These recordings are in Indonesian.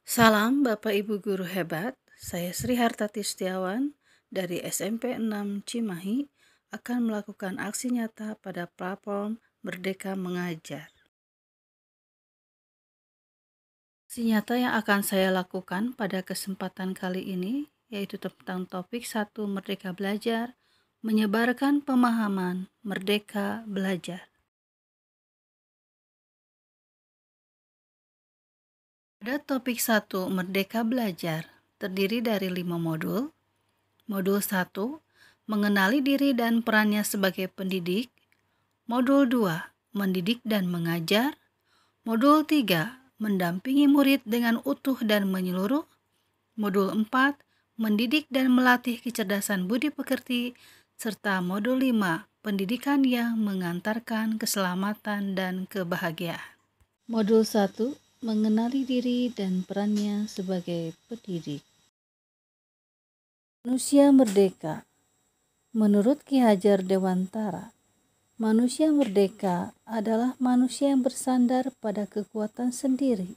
Salam Bapak Ibu Guru hebat, saya Sri Hartati Setiawan dari SMP 6 Cimahi akan melakukan aksi nyata pada platform Merdeka Mengajar. Aksi nyata yang akan saya lakukan pada kesempatan kali ini yaitu tentang topik 1 Merdeka Belajar, menyebarkan pemahaman Merdeka Belajar. Pada topik 1 Merdeka Belajar terdiri dari 5 modul. Modul 1, mengenali diri dan perannya sebagai pendidik. Modul 2, mendidik dan mengajar. Modul 3, mendampingi murid dengan utuh dan menyeluruh. Modul 4, mendidik dan melatih kecerdasan budi pekerti. Serta modul 5, pendidikan yang mengantarkan keselamatan dan kebahagiaan. Modul 1, mengenali diri dan perannya sebagai pendidik. Manusia merdeka. Menurut Ki Hajar Dewantara, manusia merdeka adalah manusia yang bersandar pada kekuatan sendiri,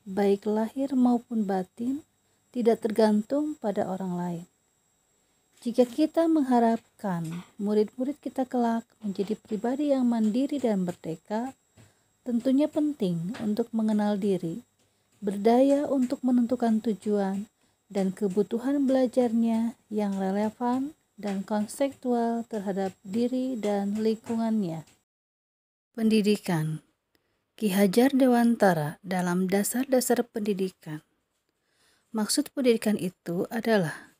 baik lahir maupun batin, tidak tergantung pada orang lain. Jika kita mengharapkan murid-murid kita kelak menjadi pribadi yang mandiri dan merdeka, tentunya penting untuk mengenal diri, berdaya untuk menentukan tujuan dan kebutuhan belajarnya yang relevan dan konseptual terhadap diri dan lingkungannya. Pendidikan. Ki Hajar Dewantara dalam Dasar-Dasar Pendidikan. Maksud pendidikan itu adalah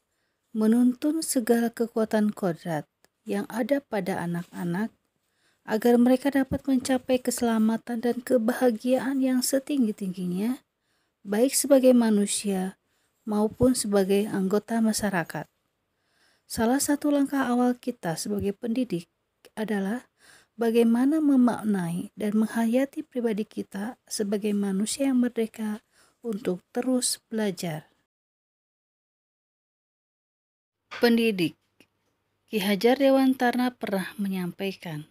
menuntun segala kekuatan kodrat yang ada pada anak-anak agar mereka dapat mencapai keselamatan dan kebahagiaan yang setinggi-tingginya, baik sebagai manusia maupun sebagai anggota masyarakat. Salah satu langkah awal kita sebagai pendidik adalah bagaimana memaknai dan menghayati pribadi kita sebagai manusia yang merdeka untuk terus belajar. Pendidik. Ki Hajar Dewantara pernah menyampaikan,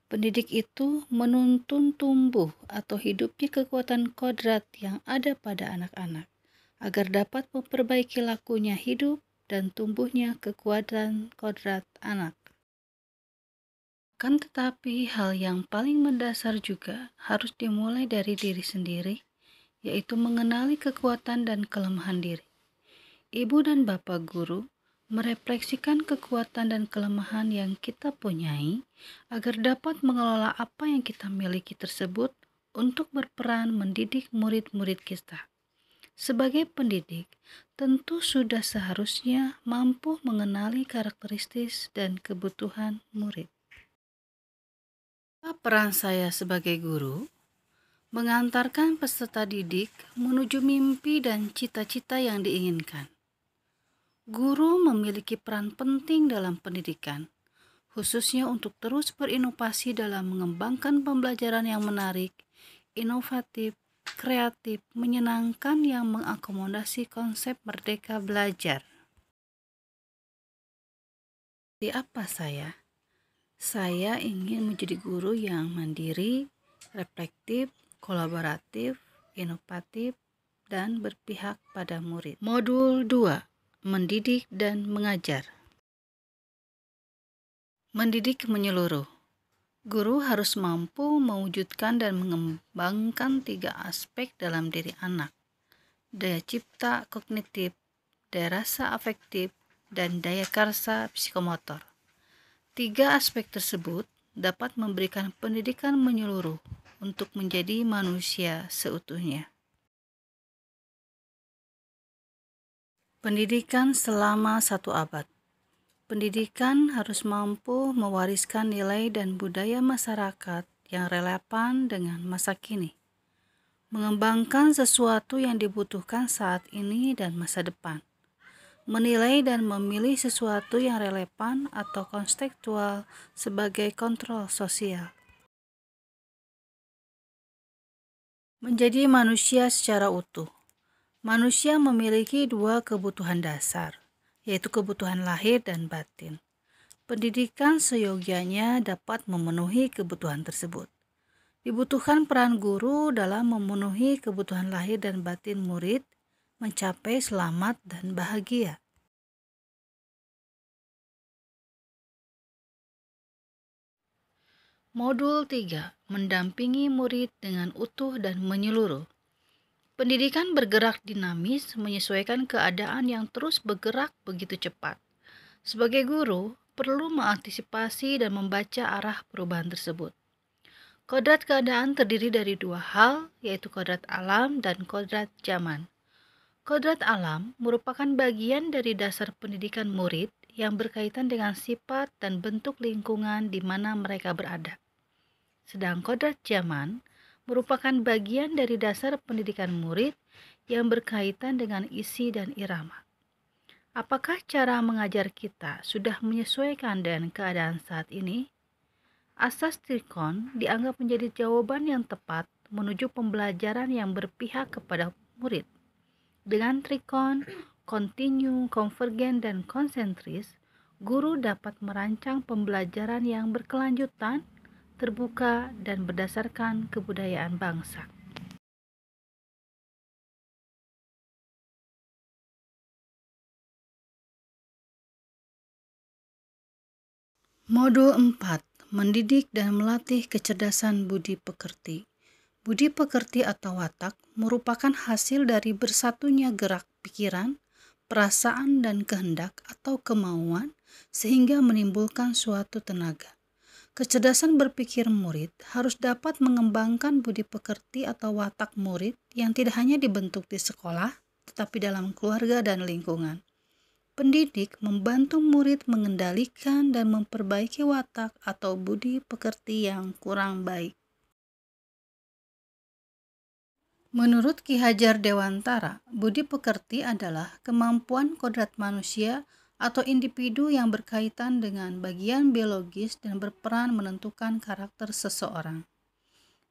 pendidik itu menuntun tumbuh atau hidupnya kekuatan kodrat yang ada pada anak-anak, agar dapat memperbaiki lakunya hidup dan tumbuhnya kekuatan kodrat anak. Kan tetapi hal yang paling mendasar juga harus dimulai dari diri sendiri, yaitu mengenali kekuatan dan kelemahan diri. Ibu dan Bapak guru merefleksikan kekuatan dan kelemahan yang kita punyai agar dapat mengelola apa yang kita miliki tersebut untuk berperan mendidik murid-murid kita. Sebagai pendidik, tentu sudah seharusnya mampu mengenali karakteristik dan kebutuhan murid. Apa peran saya sebagai guru? Mengantarkan peserta didik menuju mimpi dan cita-cita yang diinginkan. Guru memiliki peran penting dalam pendidikan, khususnya untuk terus berinovasi dalam mengembangkan pembelajaran yang menarik, inovatif, kreatif, menyenangkan yang mengakomodasi konsep merdeka belajar. Di apa saya? Saya ingin menjadi guru yang mandiri, reflektif, kolaboratif, inovatif, dan berpihak pada murid. Modul 2, mendidik dan mengajar. Mendidik menyeluruh. Guru harus mampu mewujudkan dan mengembangkan 3 aspek dalam diri anak: daya cipta kognitif, daya rasa afektif, dan daya karsa psikomotor. 3 aspek tersebut dapat memberikan pendidikan menyeluruh untuk menjadi manusia seutuhnya. Pendidikan selama 1 abad. Pendidikan harus mampu mewariskan nilai dan budaya masyarakat yang relevan dengan masa kini, mengembangkan sesuatu yang dibutuhkan saat ini dan masa depan, menilai dan memilih sesuatu yang relevan atau kontekstual sebagai kontrol sosial. Menjadi manusia secara utuh. Manusia memiliki 2 kebutuhan dasar, yaitu kebutuhan lahir dan batin. Pendidikan seyogyanya dapat memenuhi kebutuhan tersebut. Dibutuhkan peran guru dalam memenuhi kebutuhan lahir dan batin murid, mencapai selamat dan bahagia. Modul 3. Mendampingi murid dengan utuh dan menyeluruh. Pendidikan bergerak dinamis menyesuaikan keadaan yang terus bergerak begitu cepat. Sebagai guru, perlu mengantisipasi dan membaca arah perubahan tersebut. Kodrat keadaan terdiri dari dua hal, yaitu kodrat alam dan kodrat zaman. Kodrat alam merupakan bagian dari dasar pendidikan murid yang berkaitan dengan sifat dan bentuk lingkungan di mana mereka berada. Sedang kodrat zaman merupakan bagian dari dasar pendidikan murid yang berkaitan dengan isi dan irama. Apakah cara mengajar kita sudah menyesuaikan dengan keadaan saat ini? Asas trikon dianggap menjadi jawaban yang tepat menuju pembelajaran yang berpihak kepada murid. Dengan trikon, kontinu, konvergen, dan konsentris, guru dapat merancang pembelajaran yang berkelanjutan, terbuka, dan berdasarkan kebudayaan bangsa. Modul 4. Mendidik dan melatih kecerdasan budi pekerti. Budi pekerti atau watak merupakan hasil dari bersatunya gerak pikiran, perasaan, dan kehendak atau kemauan sehingga menimbulkan suatu tenaga. Kecerdasan berpikir murid harus dapat mengembangkan budi pekerti atau watak murid yang tidak hanya dibentuk di sekolah, tetapi dalam keluarga dan lingkungan. Pendidik membantu murid mengendalikan dan memperbaiki watak atau budi pekerti yang kurang baik. Menurut Ki Hajar Dewantara, budi pekerti adalah kemampuan kodrat manusia atau individu yang berkaitan dengan bagian biologis dan berperan menentukan karakter seseorang.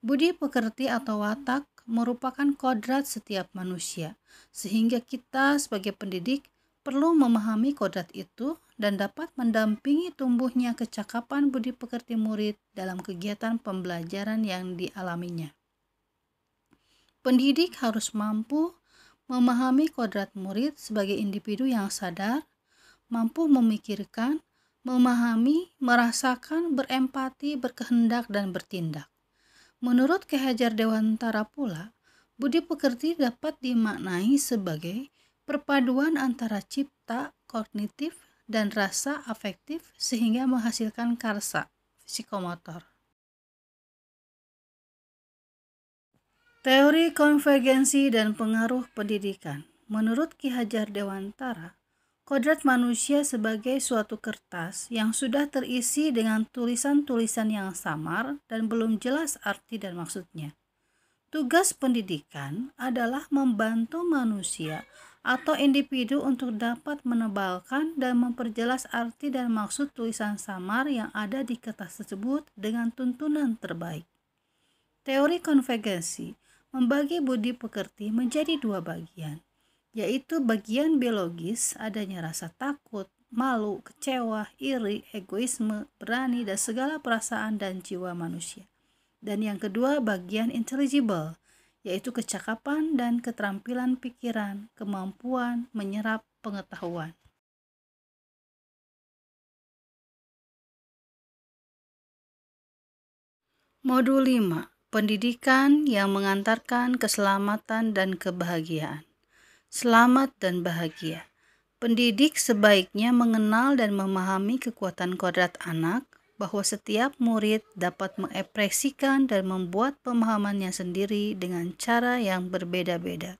Budi pekerti atau watak merupakan kodrat setiap manusia, sehingga kita sebagai pendidik perlu memahami kodrat itu dan dapat mendampingi tumbuhnya kecakapan budi pekerti murid dalam kegiatan pembelajaran yang dialaminya. Pendidik harus mampu memahami kodrat murid sebagai individu yang sadar, mampu memikirkan, memahami, merasakan, berempati, berkehendak, dan bertindak. Menurut Ki Hajar Dewantara pula, budi pekerti dapat dimaknai sebagai perpaduan antara cipta, kognitif, dan rasa afektif sehingga menghasilkan karsa, psikomotor. Teori konvergensi dan pengaruh pendidikan. Menurut Ki Hajar Dewantara, kodrat manusia sebagai suatu kertas yang sudah terisi dengan tulisan-tulisan yang samar dan belum jelas arti dan maksudnya. Tugas pendidikan adalah membantu manusia atau individu untuk dapat menebalkan dan memperjelas arti dan maksud tulisan samar yang ada di kertas tersebut dengan tuntunan terbaik. Teori konvergensi membagi budi pekerti menjadi dua bagian, yaitu bagian biologis, adanya rasa takut, malu, kecewa, iri, egoisme, berani, dan segala perasaan dan jiwa manusia. Dan yang kedua, bagian intelligible, yaitu kecakapan dan keterampilan pikiran, kemampuan menyerap pengetahuan. Modul 5. Pendidikan yang mengantarkan keselamatan dan kebahagiaan. Selamat dan bahagia. Pendidik sebaiknya mengenal dan memahami kekuatan kodrat anak, bahwa setiap murid dapat mengekspresikan dan membuat pemahamannya sendiri dengan cara yang berbeda-beda.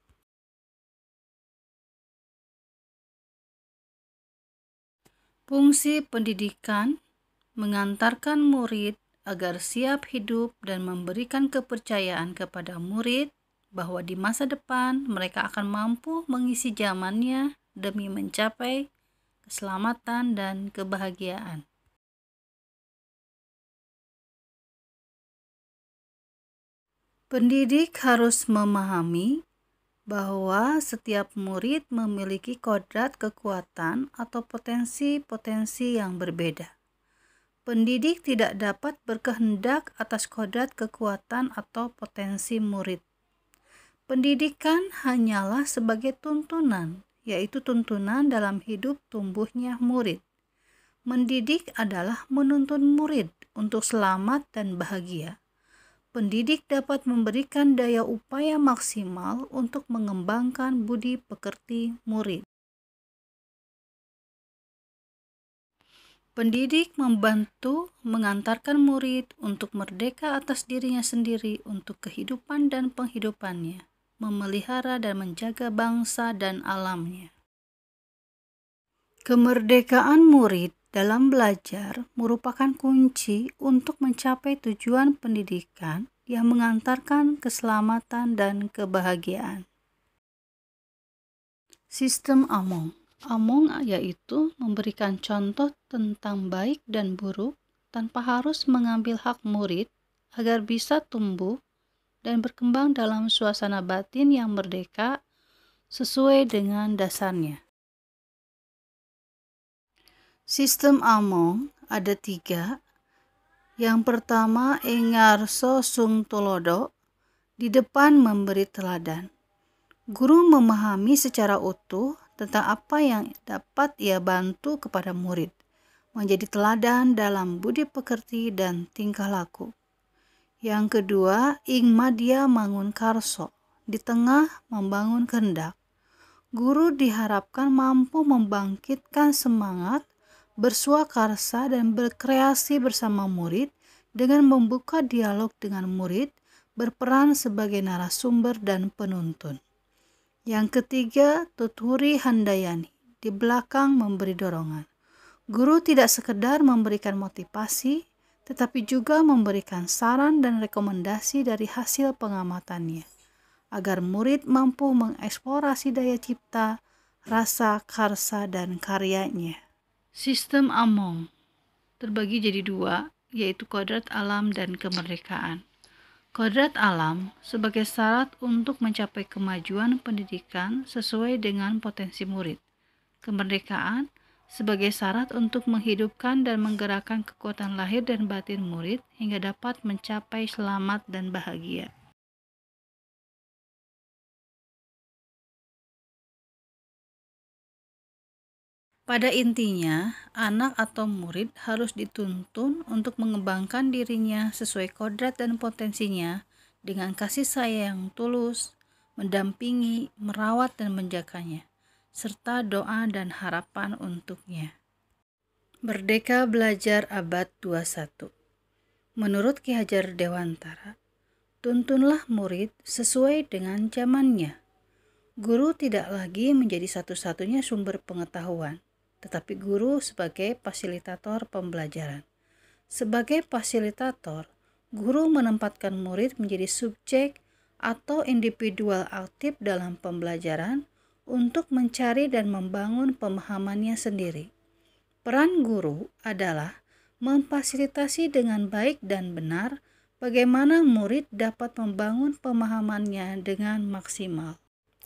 Fungsi pendidikan mengantarkan murid agar siap hidup dan memberikan kepercayaan kepada murid bahwa di masa depan mereka akan mampu mengisi zamannya demi mencapai keselamatan dan kebahagiaan. Pendidik harus memahami bahwa setiap murid memiliki kodrat kekuatan atau potensi-potensi yang berbeda. pendidik tidak dapat berkehendak atas kodrat kekuatan atau potensi murid. Pendidikan hanyalah sebagai tuntunan, yaitu tuntunan dalam hidup tumbuhnya murid. Mendidik adalah menuntun murid untuk selamat dan bahagia. Pendidik dapat memberikan daya upaya maksimal untuk mengembangkan budi pekerti murid. Pendidik membantu mengantarkan murid untuk merdeka atas dirinya sendiri untuk kehidupan dan penghidupannya, memelihara dan menjaga bangsa dan alamnya. Kemerdekaan murid dalam belajar merupakan kunci untuk mencapai tujuan pendidikan yang mengantarkan keselamatan dan kebahagiaan. Sistem Among yaitu memberikan contoh tentang baik dan buruk tanpa harus mengambil hak murid agar bisa tumbuh dan berkembang dalam suasana batin yang merdeka sesuai dengan dasarnya. Sistem Among ada 3. Yang pertama, Engarso Sung Tulodo, di depan memberi teladan. Guru memahami secara utuh tentang apa yang dapat ia bantu kepada murid, menjadi teladan dalam budi pekerti dan tingkah laku. Yang kedua, Ingmadia Mangun Karso, di tengah membangun kehendak. Guru diharapkan mampu membangkitkan semangat, bersuakarsa dan berkreasi bersama murid dengan membuka dialog dengan murid, berperan sebagai narasumber dan penuntun. Yang ketiga, Tuturi Handayani, di belakang memberi dorongan. Guru tidak sekedar memberikan motivasi, tetapi juga memberikan saran dan rekomendasi dari hasil pengamatannya, agar murid mampu mengeksplorasi daya cipta, rasa, karsa, dan karyanya. Sistem Among terbagi jadi 2, yaitu kodrat alam dan kemerdekaan. Kodrat alam sebagai syarat untuk mencapai kemajuan pendidikan sesuai dengan potensi murid. Kemerdekaan sebagai syarat untuk menghidupkan dan menggerakkan kekuatan lahir dan batin murid hingga dapat mencapai selamat dan bahagia. Pada intinya, anak atau murid harus dituntun untuk mengembangkan dirinya sesuai kodrat dan potensinya dengan kasih sayang tulus, mendampingi, merawat dan menjaganya, serta doa dan harapan untuknya. Merdeka Belajar Abad 21. Menurut Ki Hajar Dewantara, tuntunlah murid sesuai dengan zamannya. Guru tidak lagi menjadi satu-satunya sumber pengetahuan, tetapi guru sebagai fasilitator pembelajaran. Sebagai fasilitator, guru menempatkan murid menjadi subjek atau individual aktif dalam pembelajaran untuk mencari dan membangun pemahamannya sendiri. Peran guru adalah memfasilitasi dengan baik dan benar bagaimana murid dapat membangun pemahamannya dengan maksimal.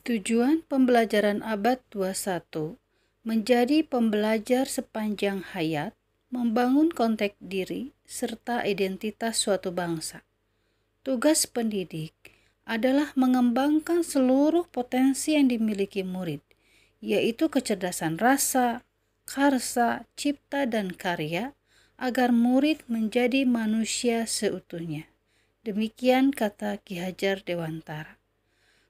Tujuan pembelajaran abad 21 menjadi pembelajar sepanjang hayat, membangun konteks diri, serta identitas suatu bangsa. Tugas pendidik adalah mengembangkan seluruh potensi yang dimiliki murid, yaitu kecerdasan rasa, karsa, cipta, dan karya, agar murid menjadi manusia seutuhnya. Demikian kata Ki Hajar Dewantara.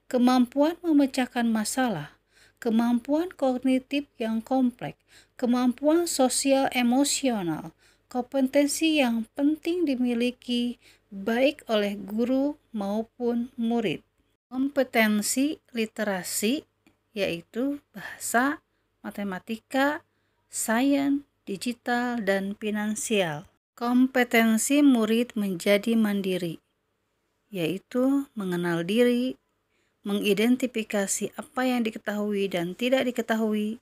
Kemampuan memecahkan masalah, kemampuan kognitif yang kompleks, kemampuan sosial emosional, kompetensi yang penting dimiliki baik oleh guru maupun murid. Kompetensi literasi yaitu bahasa, matematika, sains, digital, dan finansial. Kompetensi murid menjadi mandiri yaitu mengenal diri, mengidentifikasi apa yang diketahui dan tidak diketahui,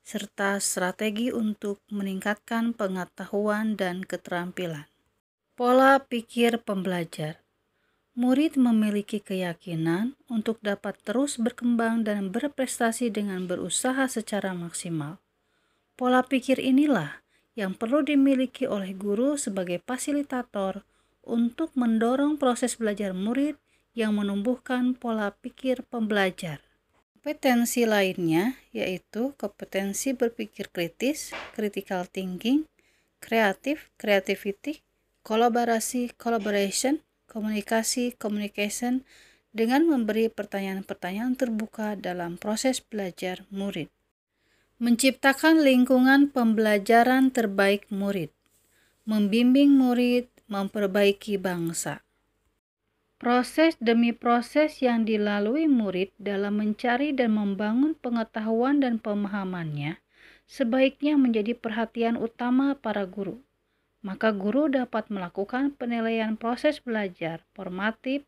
serta strategi untuk meningkatkan pengetahuan dan keterampilan. Pola pikir pembelajar. Murid memiliki keyakinan untuk dapat terus berkembang dan berprestasi dengan berusaha secara maksimal. Pola pikir inilah yang perlu dimiliki oleh guru sebagai fasilitator untuk mendorong proses belajar murid yang menumbuhkan pola pikir pembelajar. Kompetensi lainnya yaitu kompetensi berpikir kritis, critical thinking, kreatif, creativity, kolaborasi, collaboration, komunikasi, communication, dengan memberi pertanyaan-pertanyaan terbuka dalam proses belajar murid. Menciptakan lingkungan pembelajaran terbaik murid, membimbing murid memperbaiki bangsa. Proses demi proses yang dilalui murid dalam mencari dan membangun pengetahuan dan pemahamannya sebaiknya menjadi perhatian utama para guru. Maka guru dapat melakukan penilaian proses belajar formatif,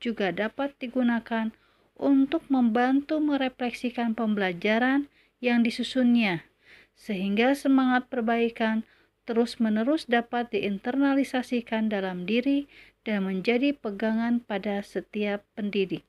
juga dapat digunakan untuk membantu merefleksikan pembelajaran yang disusunnya, sehingga semangat perbaikan terus-menerus dapat diinternalisasikan dalam diri dan menjadi pegangan pada setiap pendidik.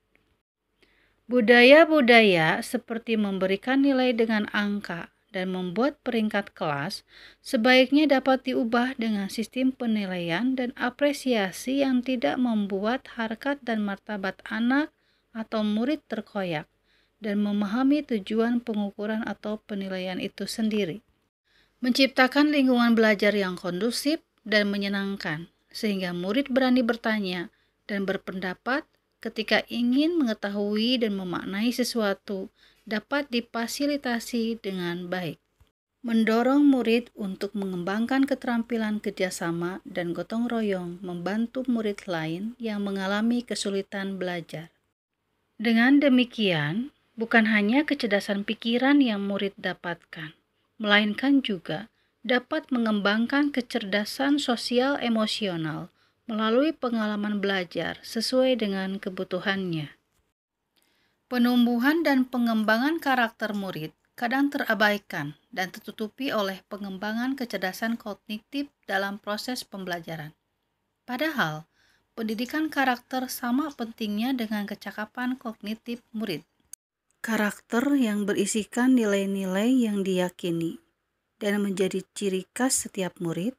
Budaya-budaya seperti memberikan nilai dengan angka dan membuat peringkat kelas sebaiknya dapat diubah dengan sistem penilaian dan apresiasi yang tidak membuat harkat dan martabat anak atau murid terkoyak dan memahami tujuan pengukuran atau penilaian itu sendiri. Menciptakan lingkungan belajar yang kondusif dan menyenangkan, sehingga murid berani bertanya dan berpendapat ketika ingin mengetahui dan memaknai sesuatu dapat difasilitasi dengan baik. Mendorong murid untuk mengembangkan keterampilan kerjasama dan gotong royong membantu murid lain yang mengalami kesulitan belajar. Dengan demikian, bukan hanya kecerdasan pikiran yang murid dapatkan, melainkan juga dapat mengembangkan kecerdasan sosial emosional melalui pengalaman belajar sesuai dengan kebutuhannya. Penumbuhan dan pengembangan karakter murid kadang terabaikan dan tertutupi oleh pengembangan kecerdasan kognitif dalam proses pembelajaran. Padahal, pendidikan karakter sama pentingnya dengan kecakapan kognitif murid. Karakter yang berisikan nilai-nilai yang diyakini dan menjadi ciri khas setiap murid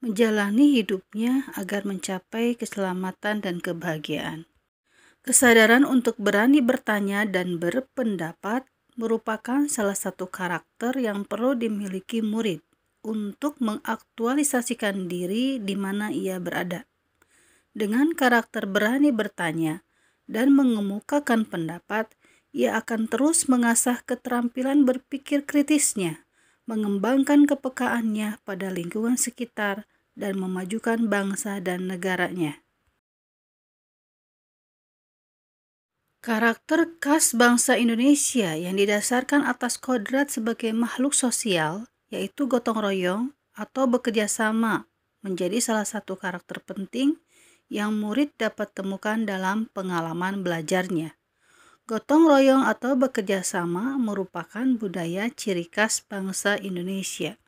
menjalani hidupnya agar mencapai keselamatan dan kebahagiaan. Kesadaran untuk berani bertanya dan berpendapat merupakan salah satu karakter yang perlu dimiliki murid untuk mengaktualisasikan diri di mana ia berada. Dengan karakter berani bertanya dan mengemukakan pendapat, ia akan terus mengasah keterampilan berpikir kritisnya, mengembangkan kepekaannya pada lingkungan sekitar, dan memajukan bangsa dan negaranya. Karakter khas bangsa Indonesia yang didasarkan atas kodrat sebagai makhluk sosial, yaitu gotong royong atau bekerja sama, menjadi salah satu karakter penting yang murid dapat temukan dalam pengalaman belajarnya. Gotong royong atau bekerja sama merupakan budaya ciri khas bangsa Indonesia.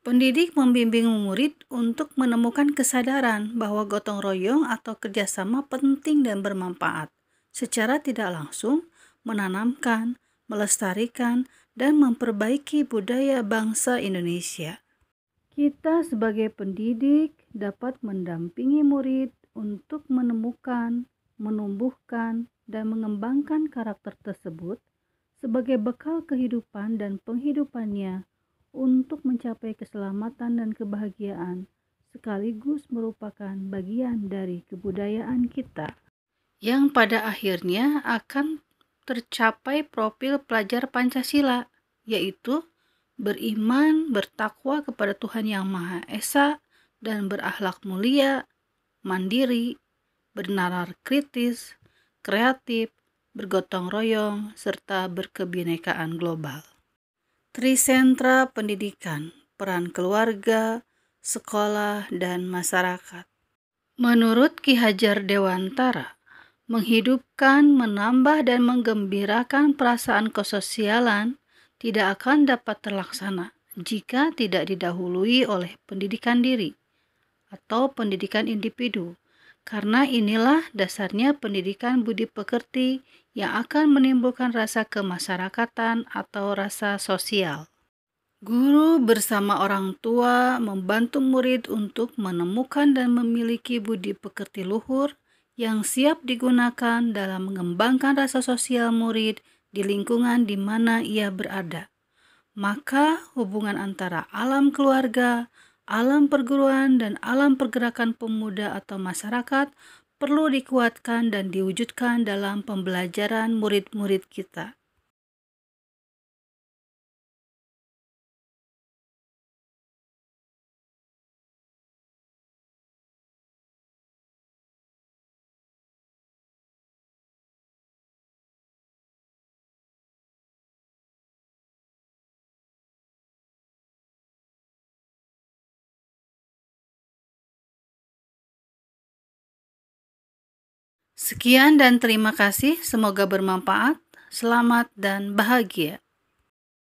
Pendidik membimbing murid untuk menemukan kesadaran bahwa gotong royong atau kerjasama penting dan bermanfaat, secara tidak langsung menanamkan, melestarikan, dan memperbaiki budaya bangsa Indonesia. Kita sebagai pendidik dapat mendampingi murid untuk menemukan, menumbuhkan, dan mengembangkan karakter tersebut sebagai bekal kehidupan dan penghidupannya untuk mencapai keselamatan dan kebahagiaan, sekaligus merupakan bagian dari kebudayaan kita, yang pada akhirnya akan tercapai profil pelajar Pancasila, yaitu beriman, bertakwa kepada Tuhan Yang Maha Esa, dan berakhlak mulia, mandiri, bernalar kritis, kreatif, bergotong royong, serta berkebinekaan global. Trisentra pendidikan, peran keluarga, sekolah, dan masyarakat. Menurut Ki Hajar Dewantara, menghidupkan, menambah, dan menggembirakan perasaan kesosialan tidak akan dapat terlaksana jika tidak didahului oleh pendidikan diri atau pendidikan individu, karena inilah dasarnya pendidikan budi pekerti yang akan menimbulkan rasa kemasyarakatan atau rasa sosial. Guru bersama orang tua membantu murid untuk menemukan dan memiliki budi pekerti luhur yang siap digunakan dalam mengembangkan rasa sosial murid di lingkungan di mana ia berada. Maka hubungan antara alam keluarga, alam perguruan, dan alam pergerakan pemuda atau masyarakat perlu dikuatkan dan diwujudkan dalam pembelajaran murid-murid kita. Sekian dan terima kasih, semoga bermanfaat. Selamat dan bahagia.